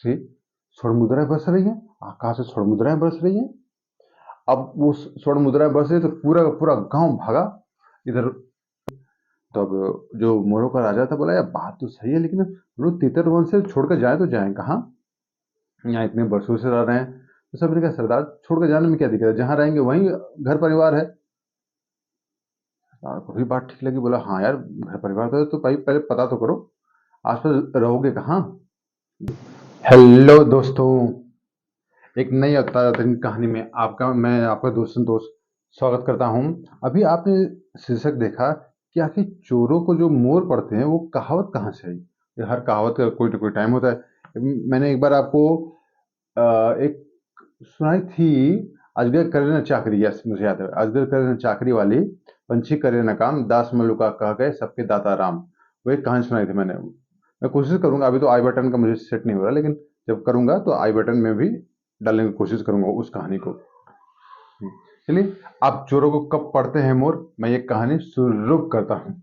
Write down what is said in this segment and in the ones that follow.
से स्वर्ण मुद्राएं बरस रही हैं, आकाश से स्वर्ण मुद्राएं बरस रही हैं। अब वो स्वर्ण मुद्राएं बरस रही तो पूरा का पूरा गांव भागा इधर। तब जो मोरों का राजा था बोला, यार बात तो सही है, लेकिन हम लोग तीतर वन से छोड़कर जाए तो जाएं कहाँ? यहाँ इतने वर्षों से रह रहे हैं। तो सबने कहा सरदार छोड़कर जाने में क्या दिक्कत है, जहाँ रहेंगे वहीं घर परिवार है। सरदार को भी बात ठीक लगी, बोला हाँ यार घर परिवार तो भाई पहले पता तो करो आसपास रहोगे कहाँ। हेलो दोस्तों, एक नई अवतार कहानी में मैं आपका दोस्त संतोष स्वागत करता हूँ। अभी आपने शीर्षक देखा कि आखिर चोरों को जो मोर पड़ते हैं वो कहावत कहाँ से आई। ये हर कहावत का कोई ना कोई टाइम होता है। मैंने एक बार आपको एक सुनाई थी, अजगर करे न चाकरी। यस, मुझे याद है, अजगर करे न चाकरी वाली, पंछी करे न काम, दास मल्लुका कह गए सबके दाता राम। वो एक कहानी सुनाई थी मैंने। मैं कोशिश करूंगा, अभी तो आई बटन का मुझे सेट नहीं हो रहा, लेकिन जब करूंगा तो आई बटन में भी डालने की कोशिश करूंगा उस कहानी को। चलिए, आप चोरों को कब पढ़ते हैं मोर, मैं ये कहानी शुरू करता हूँ।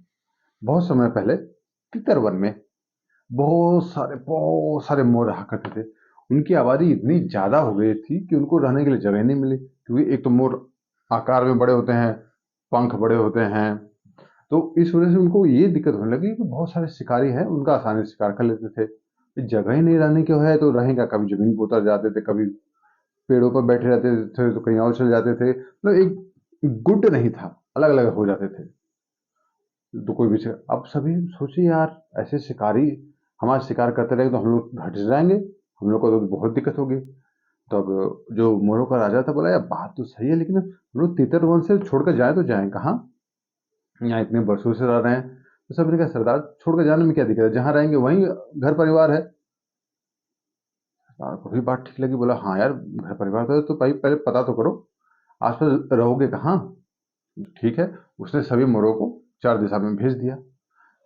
बहुत समय पहले तितरवन में बहुत सारे मोर रहा करते थे। उनकी आबादी इतनी ज्यादा हो गई थी कि उनको रहने के लिए जगह नहीं मिली, क्योंकि एक तो मोर आकार में बड़े होते हैं, पंख बड़े होते हैं। तो इस वजह से उनको ये दिक्कत होने लगी कि बहुत सारे शिकारी हैं, उनका आसानी से शिकार कर लेते थे। जगह ही नहीं रहने की है तो रहेगा, कभी जमीन पर उतर जाते थे, कभी पेड़ों पर बैठे रहते थे, तो कहीं और चले जाते थे। मतलब एक गुट नहीं था, अलग अलग हो जाते थे। तो कोई भी अब सभी सोचिए यार, ऐसे शिकारी हमारा शिकार करते रहेंगे तो हम लोग घट जाएंगे, हम लोग को तो बहुत दिक्कत होगी। तो अब जो मोरों का राजा था बोला, यार बात तो सही है, लेकिन हम लोग तीतर वन से छोड़कर जाए तो जाएं कहाँ? यहाँ इतने वर्षों से रह रहे हैं। तो सबने कहा सरदार छोड़कर जाने में क्या दिक्कत है, जहाँ रहेंगे वहीं घर परिवार है। सरदार को भी बात ठीक लगी, बोला हाँ यार घर परिवार तो भाई पहले पता तो करो आसपास रहोगे कहाँ। ठीक है, उसने सभी मोरों को चार दिशा में भेज दिया।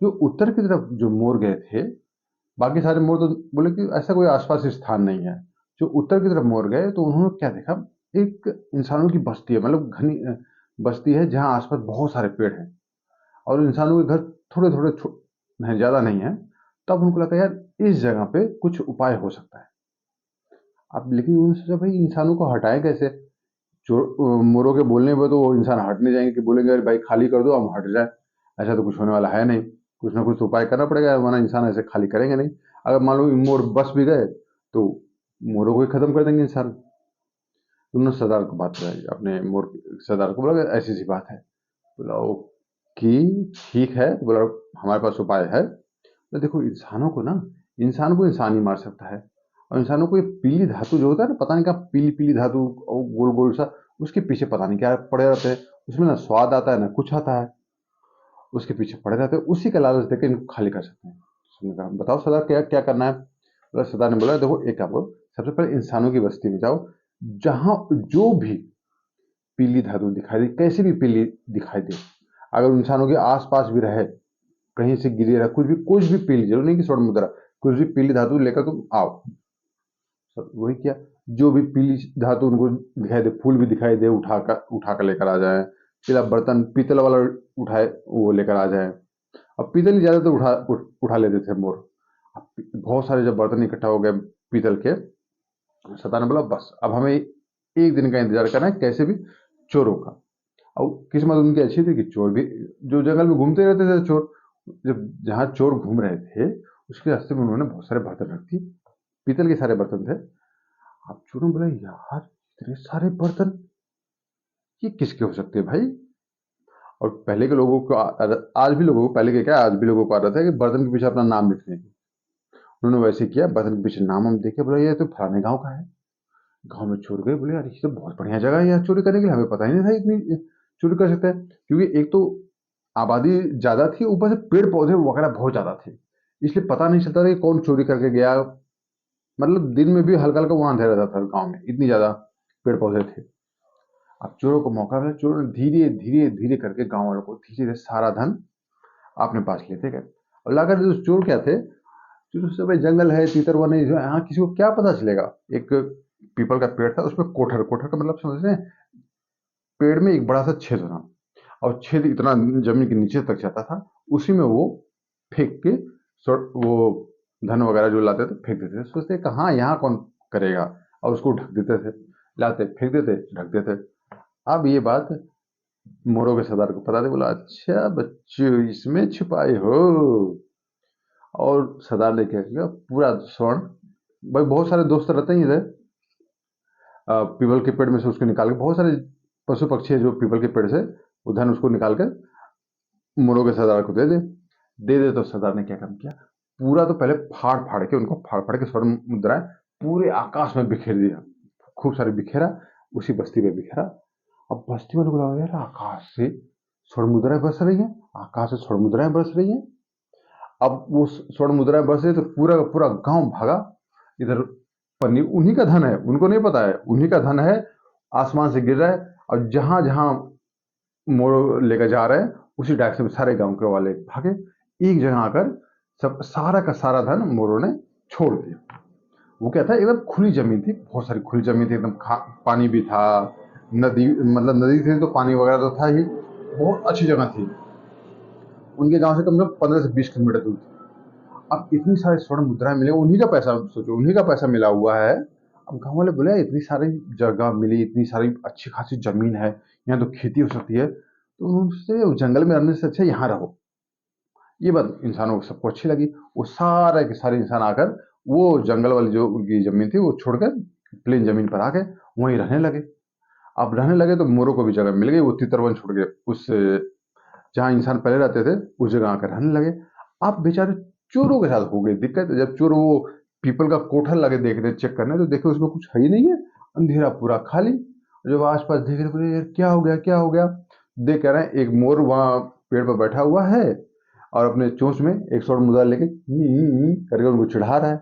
जो उत्तर की तरफ जो मोर गए थे, बाकी सारे मोर तो बोले कि ऐसा कोई आसपास स्थान नहीं है। जो उत्तर की तरफ मोर गए तो उन्होंने क्या देखा, एक इंसानों की बस्ती है, मतलब घनी बस्ती है जहाँ आसपास बहुत सारे पेड़ हैं और इंसानों के घर थोड़े थोड़े हैं, ज्यादा नहीं है। तब उनको लगा यार इस जगह पे कुछ उपाय हो सकता है। अब लेकिन उन्होंने सोचा भाई इंसानों को हटाए कैसे। मोरों के बोलने पर तो वो इंसान हट नहीं जाएंगे कि बोलेंगे अरे भाई खाली कर दो हम हट जाए। ऐसा तो कुछ होने वाला है नहीं, कुछ ना कुछ तो उपाय करना पड़ेगा, वरना इंसान ऐसे खाली करेंगे नहीं। अगर मान लो मोर बस भी गए तो मोरों को ही खत्म कर देंगे इंसान। तो उन्होंने सरदार को बात बताई, अपने मोर सरदार को बोला कि ऐसी सी बात है। बोला ओ कि ठीक है। तो बोला हमारे पास उपाय है। तो देखो इंसानों को ना, इंसान को इंसान ही मार सकता है। और इंसानों को ये पीली धातु जो होता है ना, पता नहीं क्या पीली पीली धातु और गोल गोल सा, उसके पीछे पता नहीं क्या पड़े रहते हैं। उसमें ना स्वाद आता है ना कुछ आता है, उसके पीछे पड़े रहते हैं, उसी का लालच देकर इनको खाली कर सकते हैं। उसने कहा बताओ सरदार क्या क्या करना है। बोला सरदार ने बोला देखो एक काम करो, सबसे पहले इंसानों की बस्ती में जाओ, जहां जो भी पीली धातु दिखाई दे, कैसी भी पीली दिखाई दे, अगर इंसानों के आसपास भी रहे, कहीं से गिरी रहा, कुछ भी पीली, जरूर नहीं कि स्वर्ण मुद्रा, कुछ भी पीली धातु लेकर तुम आओ। सब वही किया, जो भी पीली धातु उनको दिखाई दे, फूल भी दिखाई दे, उठाकर लेकर आ जाए। पीला बर्तन पीतल वाला उठाए वो लेकर आ जाए। अब पीतल ही ज्यादा तो उठा लेते थे मोर। अब बहुत सारे जब बर्तन इकट्ठा हो गए पीतल के, सता ने बोला बस अब हमें एक दिन का इंतजार करना है, कैसे भी चोरों का। और किस्मत उनकी अच्छी थी कि चोर भी जो जंगल में घूमते रहते थे चोर, जब जहाँ चोर घूम रहे थे उसके रास्ते में उन्होंने बहुत सारे बर्तन रख दिए, पीतल के सारे बर्तन थे। अब चोरों ने बोला यार इतने सारे बर्तन, ये किसके हो सकते हैं भाई। और पहले के लोगों को आज भी लोगों को, पहले के क्या आज भी लोगों को आदत है कि बर्तन के पीछे अपना नाम लिखने की। उन्होंने वैसे किया, बर्तन के पीछे नाम हम देखे, बोला ये तो फलाने गांव का है। गांव में चोर गए, बोले यार ये तो बहुत बढ़िया जगह है यार चोरी करने के लिए, हमें पता ही नहीं था इतनी चोरी कर सकते हैं। क्योंकि एक तो आबादी ज्यादा थी, ऊपर से पेड़ पौधे वगैरह बहुत ज्यादा थे, इसलिए पता नहीं चलता था कि कौन चोरी करके गया। मतलब दिन में भी हल्का हल्का वहां अंधेरा रहता था गाँव में, इतनी ज्यादा पेड़ पौधे थे। अब चोरों को मौका मिला, चोरों ने धीरे धीरे धीरे करके गांव वालों को धीरे धीरे सारा धन अपने पास लेते गए। और लाकर जो चोर क्या थे, चोर सब जंगल है, तीतर नहीं, जो यहाँ किसी को क्या पता चलेगा। एक पीपल का पेड़ था, उसमें कोठर, कोठर का मतलब समझ रहे हैं, पेड़ में एक बड़ा सा छेद होना, और छेद इतना जमीन के नीचे तक जाता था, उसी में वो फेंक के वो धन वगैरह जो लाते थे फेंक देते थे, सोचते कहाँ यहाँ कौन करेगा, और उसको ढक देते थे, लाते फेंक देते ढक देते। अब ये बात मोरों के सरदार को पता थी, बोला अच्छा बच्चों इसमें छुपाए हो। और सरदार लेके गया पूरा स्वर्ण। भाई बहुत सारे दोस्त रहते ही थे, पीपल के पेड़ में से उसको निकाल के, बहुत सारे पशु पक्षी है जो पीपल के पेड़ से वो धन उसको निकाल कर मोरों के सरदार को दे दे। तो सरदार ने क्या काम किया, पूरा तो पहले फाड़ फाड़ के उनको, फाड़ फाड़ के स्वर्ण मुद्राएं पूरे आकाश में बिखेर दिया, खूब सारे बिखेरा, उसी बस्ती में बिखेरा। अब बस्ती वालों को लगा यार आकाश से स्वर्ण मुद्राएं बरस रही हैं, आकाश से स्वर्ण मुद्राएं बरस रही हैं। अब वो स्वर्ण मुद्राएं बरस रही तो पूरा का पूरा गांव भागा इधर। पन्नी उन्हीं का धन है, उनको नहीं पता है, उन्हीं का धन है, आसमान से गिर रहा है। और जहां जहां मोड़ लेकर जा रहे हैं उसी डायरेक्शन में सारे गांव के वाले भागे, एक जगह आकर सब सारा का सारा धन मोरों ने छोड़ दिया। वो क्या था, एकदम खुली जमीन थी, बहुत सारी खुली जमीन थी, एकदम पानी भी था, नदी मतलब नदी थी तो पानी वगैरह तो था ही, बहुत अच्छी जगह थी। उनके गांव से कम से कम 15 से 20 किलोमीटर दूर थी। अब इतनी सारी स्वर्ण मुद्राएं मिले, उन्हीं का पैसा, सोचो उन्हीं का पैसा मिला हुआ है। अब गांव वाले बोले इतनी सारी जगह मिली, इतनी सारी अच्छी खासी जमीन है, यहाँ तो खेती हो सकती है, तो उनसे जंगल में रहने से अच्छा यहाँ रहो। ये बात इंसानों को सबको अच्छी लगी। वो सारे के सारे इंसान आकर वो जंगल वाली जो उनकी जमीन थी वो छोड़कर प्लेन जमीन पर आके वहीं रहने लगे। अब रहने लगे तो मोरों को भी जगह मिल गई, वो तितरवन छोड़ के उस जहाँ इंसान पहले रहते थे उस जगह आकर रहने लगे। अब बेचारे चोरों के साथ हो गई दिक्कत, जब चोर वो पीपल का कोठा लगे देख रहे चेक करने, तो देखे उसमें कुछ है ही नहीं है, अंधेरा पूरा खाली। जब आसपास देख रहे बोले यार क्या हो गया क्या हो गया, देख कह रहे हैं एक मोर वहाँ पेड़ पर बैठा हुआ है और अपने चोंच में एक स्वर्ण मुद्रा लेके करके उनको चढ़ा रहा है।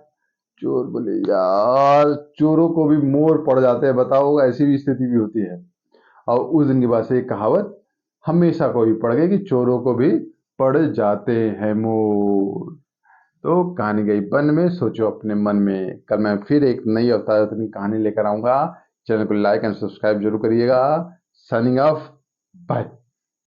चोर बोले यार चोरों को भी मोर पड़ जाते हैं, बताओ ऐसी भी स्थिति भी होती है। और उस दिन के बाद से एक कहावत हमेशा को भी पड़ गई कि चोरों को भी पड़ जाते हैं मोर। तो कहानी गई वन में, सोचो अपने मन में। कल मैं फिर एक नई अवतार कहानी लेकर आऊंगा। चैनल को लाइक एंड सब्सक्राइब जरूर करिएगा। Signing off, bye.